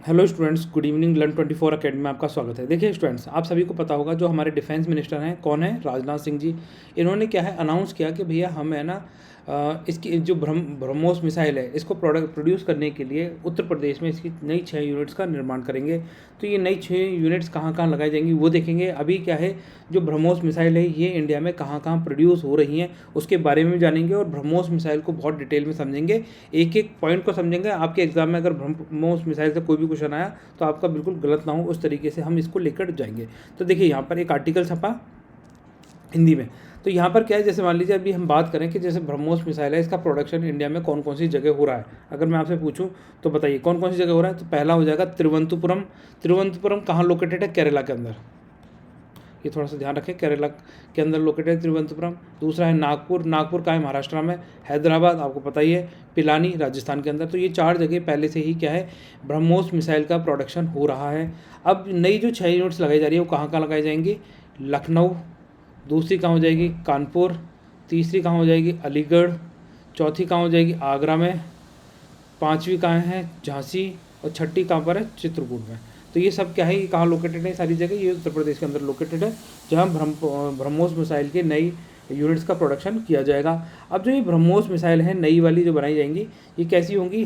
Hello students, good evening. Learn 24 academy में आपका स्वागत है। देखिए स्टूडेंट्स, आप सभी को पता होगा जो हमारे डिफेंस मिनिस्टर हैं कौन है, राजनाथ सिंह जी। इन्होंने क्या है अनाउंस किया कि भैया हम है ना इसकी जो ब्रह्मोस मिसाइल है इसको प्रोड्यूस करने के लिए उत्तर प्रदेश में इसकी नई 6 यूनिट्स का निर्माण करेंगे। तो ये नई 6 यूनिट्स कहाँ कहाँ लगाई जाएंगी वो देखेंगे। अभी क्या है जो ब्रह्मोस मिसाइल है ये इंडिया में कहाँ कहाँ प्रोड्यूस हो रही हैं उसके बारे में जानेंगे और ब्रह्मोस मिसाइल को बहुत डिटेल में समझेंगे। एक एक पॉइंट को समझेंगे। आपके एग्जाम में अगर ब्रह्मोस मिसाइल से कोई भी क्वेश्चन आया तो आपका बिल्कुल गलत ना हो, उस तरीके से हम इसको लेकर जाएंगे। तो देखिए यहाँ पर एक आर्टिकल छपा हिंदी में। तो यहाँ पर क्या है, जैसे मान लीजिए अभी हम बात करें कि जैसे ब्रह्मोस मिसाइल है इसका प्रोडक्शन इंडिया में कौन कौन सी जगह हो रहा है। अगर मैं आपसे पूछूं तो बताइए कौन कौन सी जगह हो रहा है। तो पहला हो जाएगा तिरुवनंतपुरम। तिरुवनंतपुरम कहाँ लोकेटेड है? केरला के अंदर। ये थोड़ा सा ध्यान रखें, केरला के अंदर लोकेटेड है तिरुवनंतपुरम। दूसरा है नागपुर। नागपुर कहाँ है? महाराष्ट्र में। हैदराबाद आपको पता ही है। पिलानी राजस्थान के अंदर। तो ये 4 जगह पहले से ही क्या है ब्रह्मोस मिसाइल का प्रोडक्शन हो रहा है। अब नई जो 6 यूनिट्स लगाई जा रही है वो कहाँ कहाँ लगाई जाएंगी? लखनऊ। दूसरी कहाँ हो जाएगी? कानपुर। तीसरी कहाँ हो जाएगी? अलीगढ़। चौथी कहाँ हो जाएगी? आगरा में। पांचवी कहाँ है? झांसी। और छठी कहाँ पर है? चित्रकूट में। तो ये सब क्या है, ये कहाँ लोकेटेड है? सारी जगह ये उत्तर प्रदेश के अंदर लोकेटेड है, जहाँ ब्रह्मोस मिसाइल के नई यूनिट्स का प्रोडक्शन किया जाएगा। अब जो ये ब्रह्मोस मिसाइल है नई वाली जो बनाई जाएंगी ये कैसी होंगी?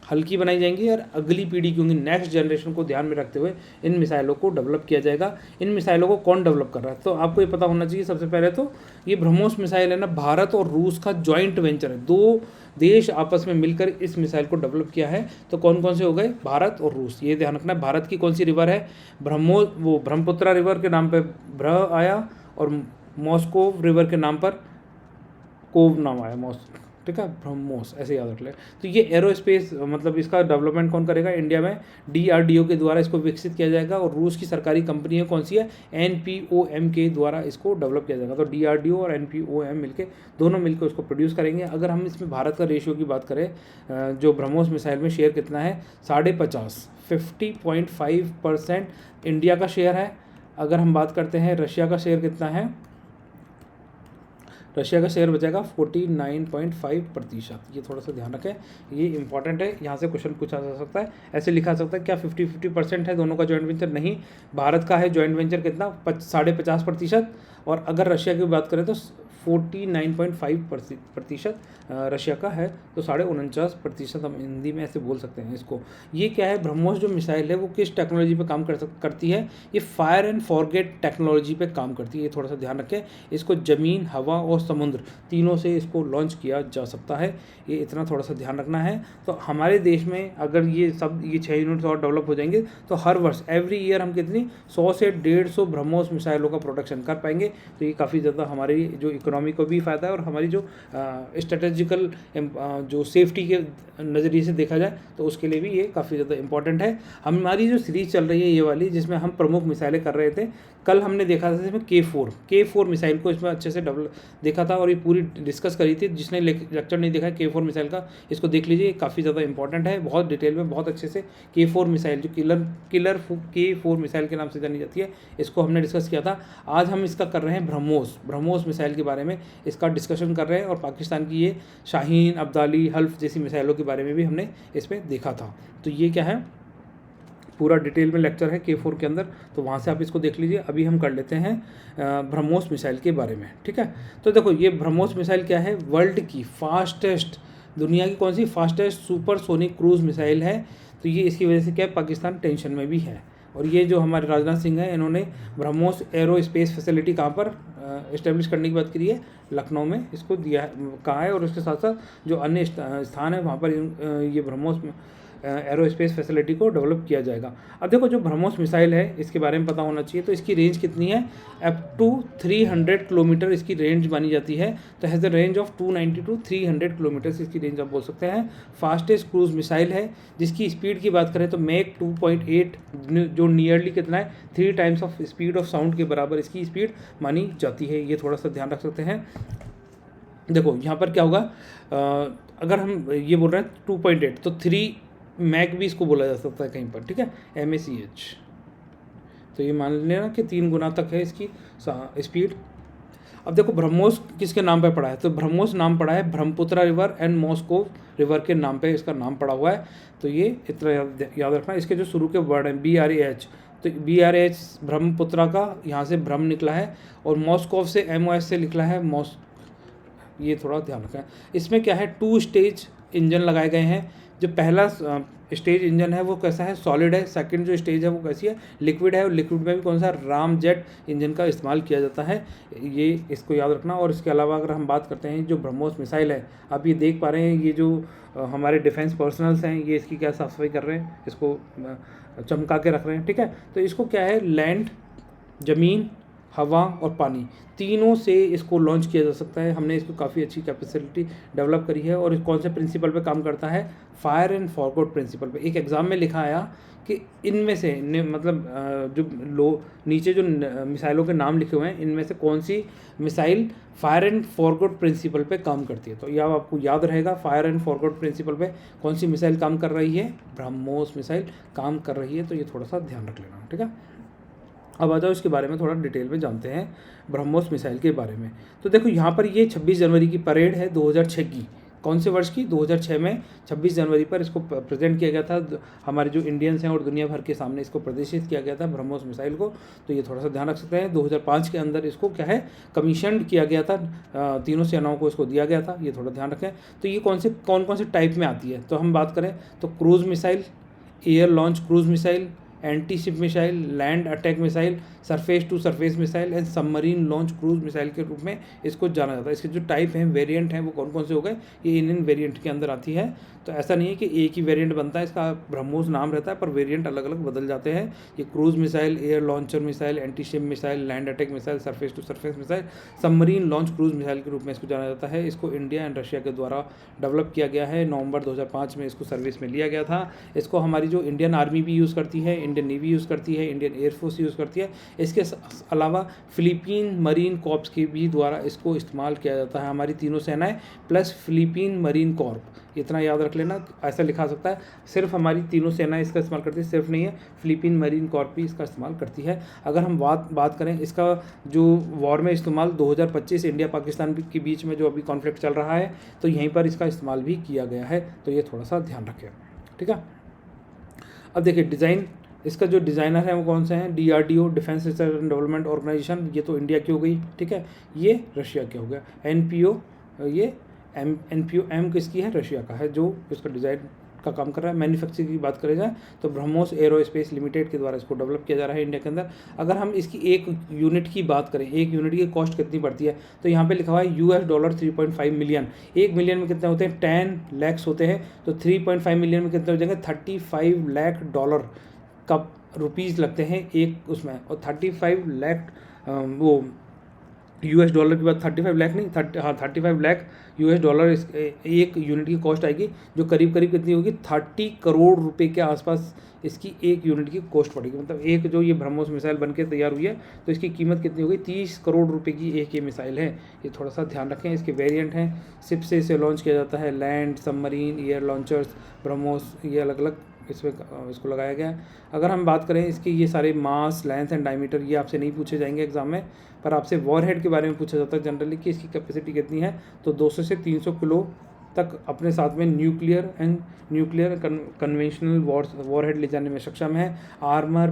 हल्की बनाई जाएंगी और अगली पीढ़ी की होंगी। नेक्स्ट जनरेशन को ध्यान में रखते हुए इन मिसाइलों को डेवलप किया जाएगा। इन मिसाइलों को कौन डेवलप कर रहा है तो आपको ये पता होना चाहिए। सबसे पहले तो ये ब्रह्मोस मिसाइल है ना भारत और रूस का जॉइंट वेंचर है। 2 देश आपस में मिलकर इस मिसाइल को डेवलप किया है। तो कौन कौन से हो गए? भारत और रूस। ये ध्यान रखना है। भारत की कौन सी रिवर है? ब्रह्मपुत्रा रिवर के नाम पर ब्रह आया और मॉस्को रिवर के नाम पर कोव नाम आया, ठीक है, ब्रह्मोस, ऐसे याद रख ले। तो ये एरोस्पेस मतलब इसका डेवलपमेंट कौन करेगा? इंडिया में DRDO के द्वारा इसको विकसित किया जाएगा और रूस की सरकारी कंपनी है कौन सी है? NPOM के द्वारा इसको डेवलप किया जाएगा। तो DRDO और NPOM मिलके दोनों मिलकर उसको प्रोड्यूस करेंगे। अगर हम इसमें भारत का रेशियो की बात करें, जो ब्रह्मोस मिसाइल में शेयर कितना है? 50.5% इंडिया का शेयर है। अगर हम बात करते हैं रशिया का शेयर कितना है? रशिया का शेयर बचेगा 49.5%। ये थोड़ा सा ध्यान रखें, ये इंपॉर्टेंट है। यहाँ से क्वेश्चन पूछा जा सकता है, ऐसे लिखा जा सकता है क्या 50-50% है दोनों का जॉइंट वेंचर? नहीं, भारत का है जॉइंट वेंचर कितना? 50.5%। और अगर रशिया की बात करें तो 49.5% रशिया का है। तो 49.5% हम हिंदी में ऐसे बोल सकते हैं इसको। ये क्या है ब्रह्मोस जो मिसाइल है वो किस टेक्नोलॉजी पे काम करती है? ये फायर एंड फॉरगेट टेक्नोलॉजी पे काम करती है। ये थोड़ा सा ध्यान रखें। इसको ज़मीन, हवा और समुद्र तीनों से इसको लॉन्च किया जा सकता है। ये इतना थोड़ा सा ध्यान रखना है। तो हमारे देश में अगर ये 6 यूनिट्स और डेवलप हो जाएंगे तो हर वर्ष एवरी ईयर हम कितनी 100 से 150 ब्रह्मोस मिसाइलों का प्रोडक्शन कर पाएंगे। तो ये काफ़ी ज़्यादा हमारी जो इकोनॉमी को भी फ़ायदा है और हमारी जो स्ट्रेटेजिकल जो सेफ्टी के नज़रिए से देखा जाए तो उसके लिए भी ये काफ़ी ज़्यादा इंपॉर्टेंट है। हमारी जो सीरीज़ चल रही है ये वाली, जिसमें हम प्रमुख मिसाइलें कर रहे थे, कल हमने देखा था इसमें K4 मिसाइल को इसमें अच्छे से देखा था और ये पूरी डिस्कस करी थी। जिसने लेक्चर नहीं देखा है K4 मिसाइल का, इसको देख लीजिए, काफ़ी ज़्यादा इंपॉर्टेंट है। बहुत डिटेल में बहुत अच्छे से K4 मिसाइल जो किलर K4 मिसाइल के नाम से जानी जाती है, इसको हमने डिस्कस किया था। आज हम इसका कर रहे हैं ब्रह्मोस मिसाइल के बारे में इसका डिस्कशन कर रहे हैं और पाकिस्तान की ये शाहीन, अब्दाली, हल्फ जैसी मिसाइलों के बारे में भी हमने इसमें देखा था। तो ये क्या है, पूरा डिटेल में लेक्चर है K4 के अंदर, तो वहाँ से आप इसको देख लीजिए। अभी हम कर लेते हैं ब्रह्मोस मिसाइल के बारे में, ठीक है। तो देखो ये ब्रह्मोस मिसाइल क्या है? वर्ल्ड की फास्टेस्ट, दुनिया की कौन सी फास्टेस्ट सुपरसोनिक क्रूज मिसाइल है। तो ये इसकी वजह से क्या है, पाकिस्तान टेंशन में भी है। और ये जो हमारे राजनाथ सिंह हैं इन्होंने ब्रह्मोस एरो स्पेस फैसिलिटी कहाँ पर इस्टेब्लिश करने की बात करी है? लखनऊ में इसको दिया कहा है। और उसके साथ साथ जो अन्य स्थान है वहाँ पर ये ब्रह्मोस एरोस्पेस फैसिलिटी को डेवलप किया जाएगा। अब देखो जो ब्रह्मोस मिसाइल है इसके बारे में पता होना चाहिए। तो इसकी रेंज कितनी है? अप टू 300 किलोमीटर इसकी रेंज मानी जाती है। तो has the range of 290 to 300 kilometre इसकी रेंज आप बोल सकते हैं। फास्टेस्ट क्रूज मिसाइल है। जिसकी स्पीड की बात करें तो मैक 2.8 जो नियरली कितना है 3 times of speed of sound के बराबर इसकी स्पीड मानी जाती है। ये थोड़ा सा ध्यान रख सकते हैं। देखो यहाँ पर क्या होगा, अगर हम ये बोल रहे हैं 2.8 तो 3 मैक भी इसको बोला जा सकता है कहीं पर, ठीक है, MACH। तो ये मान लेना कि 3 गुना तक है इसकी स्पीड। अब देखो ब्रह्मोस किसके नाम पे पड़ा है, तो ब्रह्मोस नाम पड़ा है Brahmaputra river and Moscow river के नाम पे इसका नाम पड़ा हुआ है। तो ये इतना याद रखना। इसके जो शुरू के वर्ड हैं BRAH, तो BRAH ब्रह्मपुत्रा का यहाँ से ब्रह्म निकला है, और मॉस्कोव से MOS से निकला है मॉस, ये थोड़ा ध्यान रखें। इसमें क्या है, 2 स्टेज इंजन लगाए गए हैं। जो पहला स्टेज इंजन है वो कैसा है, सॉलिड है। सेकंड जो स्टेज है वो कैसी है, लिक्विड है। और लिक्विड में भी कौन सा, राम जेट इंजन का इस्तेमाल किया जाता है, ये इसको याद रखना। और इसके अलावा अगर हम बात करते हैं जो ब्रह्मोस मिसाइल है, आप ये देख पा रहे हैं, ये जो हमारे डिफेंस पर्सनल्स हैं ये इसकी क्या साफ सफाई कर रहे हैं, इसको चमका के रख रहे हैं, ठीक है। तो इसको क्या है, लैंड, ज़मीन, हवा और पानी तीनों से इसको लॉन्च किया जा सकता है। हमने इसको काफ़ी अच्छी कैपेसिटी डेवलप करी है। और कौन से प्रिंसिपल पे काम करता है, फायर एंड फॉरगॉट प्रिंसिपल पे। एक एग्ज़ाम में लिखा आया कि इनमें से मतलब जो नीचे जो मिसाइलों के नाम लिखे हुए हैं, इनमें से कौन सी missile fire and forgot principle पे काम करती है। तो यह आपको याद रहेगा, फायर एंड फॉरगॉट प्रिंसिपल पे कौन सी मिसाइल काम कर रही है, ब्रह्मोस मिसाइल काम कर रही है। तो ये थोड़ा सा ध्यान रख लेना, ठीक है। अब आ जाओ इसके बारे में थोड़ा डिटेल में जानते हैं ब्रह्मोस मिसाइल के बारे में। तो देखो यहाँ पर ये 26 जनवरी की परेड है 2006 की। कौन से वर्ष की, 2006 में 26 जनवरी पर इसको प्रेजेंट किया गया था। हमारे जो इंडियंस हैं और दुनिया भर के सामने इसको प्रदर्शित किया गया था ब्रह्मोस मिसाइल को। तो ये थोड़ा सा ध्यान रख सकते हैं। 2005 के अंदर इसको क्या है, कमीशन किया गया था, तीनों सेनाओं को इसको दिया गया था, ये थोड़ा ध्यान रखें। तो ये कौन कौन से टाइप में आती है, तो हम बात करें तो cruise missile, air launch cruise missile, anti ship missile, land attack missile, surface to surface missile and submarine launch cruise missile के रूप में इसको जाना जाता है। इसके जो टाइप हैं, वेरिएंट हैं, वो कौन कौन से हो गए, ये इन वेरिएंट के अंदर आती है। तो ऐसा नहीं है कि एक ही वेरिएंट बनता है, इसका ब्रह्मोस नाम रहता है पर वेरिएंट अलग अलग बदल जाते हैं। ये cruise missile, air launcher missile, anti ship missile, land attack missile, surface to surface missile, submarine launch cruise missile के रूप में इसको जाना जाता है। इसको इंडिया एंड रशिया के द्वारा डेवलप किया गया है। नवंबर 2005 में इसको सर्विस में लिया गया था। इसको हमारी जो इंडियन आर्मी भी यूज़ करती है, इंडियन नेवी यूज़ करती है, इंडियन एयरफोर्स यूज़ करती है। इसके अलावा फिलीपीन मरीन कॉर्प्स के भी द्वारा इसको इस्तेमाल किया जाता है। हमारी तीनों सेनाएं प्लस फिलीपीन मरीन कॉर्प, इतना याद रख लेना। ऐसा लिखा सकता है, सिर्फ हमारी तीनों सेनाएं इसका इस्तेमाल करती है, सिर्फ नहीं है, फिलीपीन मरीन कॉर्प भी इसका इस्तेमाल करती है। अगर हम बात करें इसका जो वॉर में इस्तेमाल 2025 इंडिया पाकिस्तान के बीच में जो अभी कॉन्फ्लिक्ट चल रहा है, तो यहीं पर इसका इस्तेमाल भी किया गया है। तो ये थोड़ा सा ध्यान रखें, ठीक है। अब देखिए डिज़ाइन, इसका जो डिज़ाइनर है वो कौन सा है, DRDO defence research and development organisation, ये तो इंडिया की हो गई, ठीक है। ये रशिया की हो गया। NPO, ये NPOM किसकी है, रशिया का है, जो इसका डिज़ाइन का काम कर रहा है। मैन्युफैक्चरिंग की बात करें जाए तो ब्रह्मोस एरोस्पेस लिमिटेड के द्वारा इसको डेवलप किया जा रहा है इंडिया के अंदर। अगर हम इसकी एक यूनिट की बात करें, एक यूनिट की कॉस्ट कितनी पड़ती है, तो यहाँ पे लिखा हुआ है $3.5 मिलियन। 1 मिलियन में कितने होते हैं, 10 लाख होते हैं। तो 3.5 मिलियन में कितने हो जाएंगे, $35 लाख का रुपीज़ लगते हैं एक उसमें। और 35 लाख वो $, की बात 35 लाख नहीं, 35 लाख $, इस एक यूनिट की कॉस्ट आएगी, जो करीब करीब कितनी होगी, 30 करोड़ रुपए के आसपास इसकी एक यूनिट की कॉस्ट पड़ेगी। मतलब एक जो ये ब्रह्मोस मिसाइल बनके तैयार हुई है, तो इसकी कीमत कितनी होगी, 30 करोड़ रुपए की एक ये मिसाइल है। ये थोड़ा सा ध्यान रखें। इसके वेरिएंट हैं, शिप से इसे लॉन्च किया जाता है, land, submarine, air launchers, BrahMos, ये अलग अलग इसमें इसको लगाया गया है। अगर हम बात करें इसके ये सारे मास, लेंथ एंड डायमीटर, ये आपसे नहीं पूछे जाएंगे एग्जाम में, पर आपसे वॉरहेड के बारे में पूछा जाता है जनरली कि इसकी कैपेसिटी कितनी है। तो 200 से 300 किलो तक अपने साथ में न्यूक्लियर कन्वेंशनल वॉरहेड ले जाने में सक्षम है। आर्मर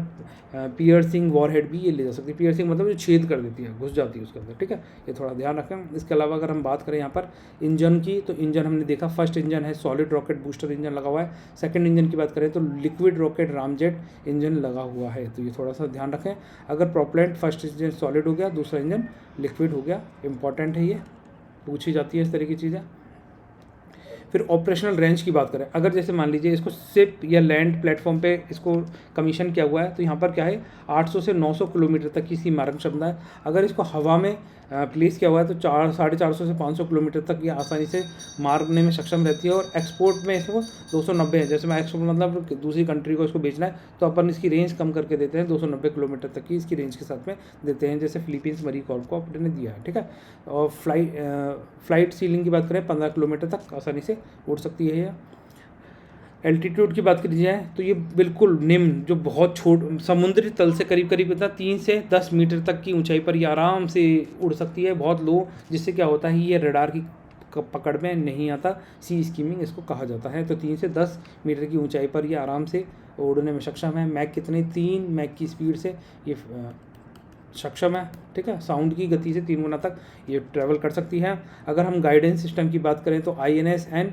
पियर्सिंग वॉरहेड भी ये ले जा सकती है। पियर्सिंग मतलब जो छेद कर देती है, घुस जाती है उसके अंदर, ठीक है। ये थोड़ा ध्यान रखें। इसके अलावा अगर हम बात करें यहाँ पर इंजन की, तो इंजन हमने देखा, फर्स्ट इंजन है सॉलिड रॉकेट बूस्टर इंजन लगा हुआ है। सेकंड इंजन की बात करें तो लिक्विड रॉकेट रामजेट इंजन लगा हुआ है। तो ये थोड़ा सा ध्यान रखें। अगर प्रोपेलेंट फर्स्ट इंजन सॉलिड हो गया, दूसरा इंजन लिक्विड हो गया, इंपॉर्टेंट है, ये पूछी जाती है इस तरह की चीज़ें। फिर ऑपरेशनल रेंज की बात करें, अगर जैसे मान लीजिए इसको शिप या लैंड प्लेटफॉर्म पे इसको कमीशन किया हुआ है, तो यहाँ पर क्या है, 800 से 900 किलोमीटर तक की इसकी मारक क्षमता है। अगर इसको हवा में प्लेस किया हुआ है तो 450 से 500 किलोमीटर तक ये आसानी से मारने में सक्षम रहती है। और एक्सपोर्ट में इसको 290 है। जैसे मैं एक्सपोर्ट मतलब दूसरी कंट्री को इसको बेचना है, तो अपन इसकी रेंज कम करके देते हैं, 290 किलोमीटर तक की इसकी रेंज के साथ में देते हैं, जैसे फिलीपींस मरीन कॉर्प को अपने दिया है, ठीक है। और फ्लाइट सीलिंग की बात करें, 15 किलोमीटर तक आसानी से उड़ सकती है। एल्टीट्यूड की बात करी जाए तो ये बिल्कुल निम्न, जो बहुत समुद्री तल से करीब करीब कितना 3 से 10 मीटर तक की ऊंचाई पर ये आराम से उड़ सकती है, बहुत लो, जिससे क्या होता है ये रडार की पकड़ में नहीं आता। सी स्कीमिंग इसको कहा जाता है। तो 3 से 10 मीटर की ऊंचाई पर ये आराम से उड़ने में सक्षम है। मैक कितने, 3 मैक की स्पीड से ये सक्षम है, ठीक है। साउंड की गति से 3 गुना तक ये ट्रैवल कर सकती है। अगर हम गाइडेंस सिस्टम की बात करें तो INSN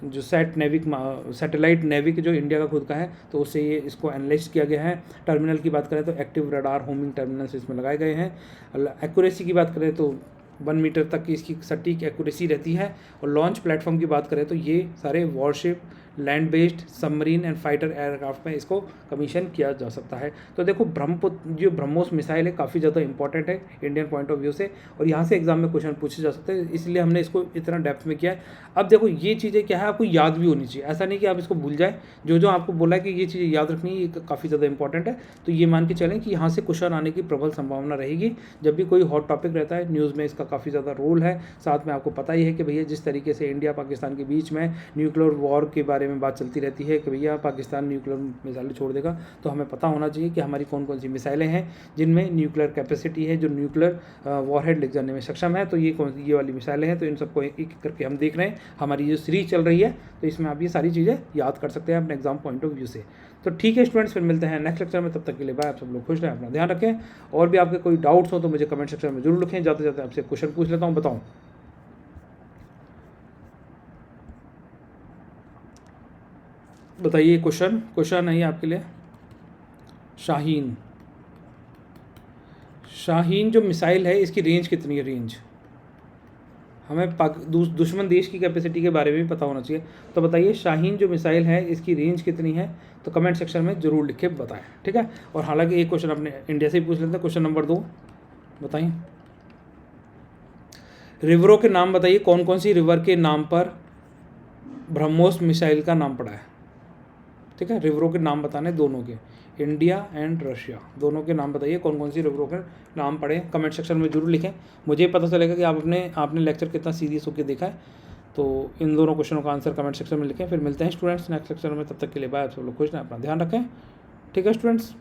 जो सैटेलाइट नेविक जो इंडिया का खुद का है, तो उससे ये इसको एनालाइज किया गया है। टर्मिनल की बात करें तो एक्टिव रडार होमिंग टर्मिनल्स इसमें लगाए गए हैं। एक्यूरेसी की बात करें तो 1 मीटर तक की इसकी सटीक एक्यूरेसी रहती है। और लॉन्च प्लेटफॉर्म की बात करें तो ये सारे worship, land based, submarine and fighter aircraft में इसको कमीशन किया जा सकता है। तो देखो ब्रह्मपुत्र जो ब्रह्मोस मिसाइल है काफ़ी ज़्यादा इंपॉर्टेंट है इंडियन पॉइंट ऑफ व्यू से, और यहाँ से एग्जाम में क्वेश्चन पूछे जा सकते हैं, इसलिए हमने इसको इतना डेप्थ में किया है। अब देखो ये चीज़ें क्या है, आपको याद भी होनी चाहिए, ऐसा नहीं कि आप इसको भूल जाए। जो आपको बोला है कि ये चीज़ें याद रखनी है, ये काफ़ी ज़्यादा इंपॉर्टेंट है। तो ये मान के चलें कि यहाँ से क्वेश्चन आने की प्रबल संभावना रहेगी। जब भी कोई हॉट टॉपिक रहता है न्यूज़ में, इसका काफ़ी ज़्यादा रोल है। साथ में आपको पता ही है कि भैया जिस तरीके से इंडिया पाकिस्तान के बीच में न्यूक्लियर वॉर के बारे में बात चलती रहती है कि भैया पाकिस्तान न्यूक्लियर मिसाइलें छोड़ देगा, तो हमें पता होना चाहिए कि हमारी कौन कौन सी मिसाइलें हैं जिनमें न्यूक्लियर कैपेसिटी है, जो न्यूक्लियर वॉरहेड ले जाने में सक्षम है। तो ये वाली मिसाइलें हैं। तो इन सबको एक एक करके हम देख रहे हैं। हमारी जो सीरीज चल रही है, तो इसमें आप ये सारी चीज़ें याद कर सकते हैं अपने एग्जाम पॉइंट ऑफ व्यू से। तो ठीक है स्टूडेंट्स, फिर मिलते हैं नेक्स्ट लेक्चर में। तब तक के लिए बाय। आप सब लोग खुश रहें, अपना ध्यान रखें। और भी आपके कोई डाउट्स हो तो मुझे कमेंट सेक्शन में जरूर लिखें। जाते जाते आपसे क्वेश्चन पूछ लेता हूँ, बताऊँ। बताइए क्वेश्चन है ये आपके लिए। शाहीन जो मिसाइल है, इसकी रेंज कितनी है? रेंज हमें दुश्मन देश की कैपेसिटी के बारे में भी पता होना चाहिए। तो बताइए शाहीन जो मिसाइल है इसकी रेंज कितनी है? तो कमेंट सेक्शन में जरूर लिख के बताएं, ठीक है। और हालांकि एक क्वेश्चन अपने इंडिया से ही पूछ लेते हैं। क्वेश्चन नंबर 2 बताइए, रिवरों के नाम बताइए। कौन कौन सी रिवर के नाम पर ब्रह्मोस मिसाइल का नाम पड़ा है? ठीक है, रिवरों के नाम बताने दोनों के, इंडिया एंड रशिया, दोनों के नाम बताइए। कौन कौन सी रिवरों के नाम पड़े, कमेंट सेक्शन में जरूर लिखें। मुझे पता चलेगा कि आपने लेक्चर कितना सीरियस होकर देखा है। तो इन दोनों क्वेश्चनों का आंसर कमेंट सेक्शन में लिखें। फिर मिलते हैं स्टूडेंट्स नेक्स्ट लेक्चर में। तब तक के लिए बाय। आप सब लोग खुश रहें, अपना ध्यान रखें, ठीक है स्टूडेंट्स।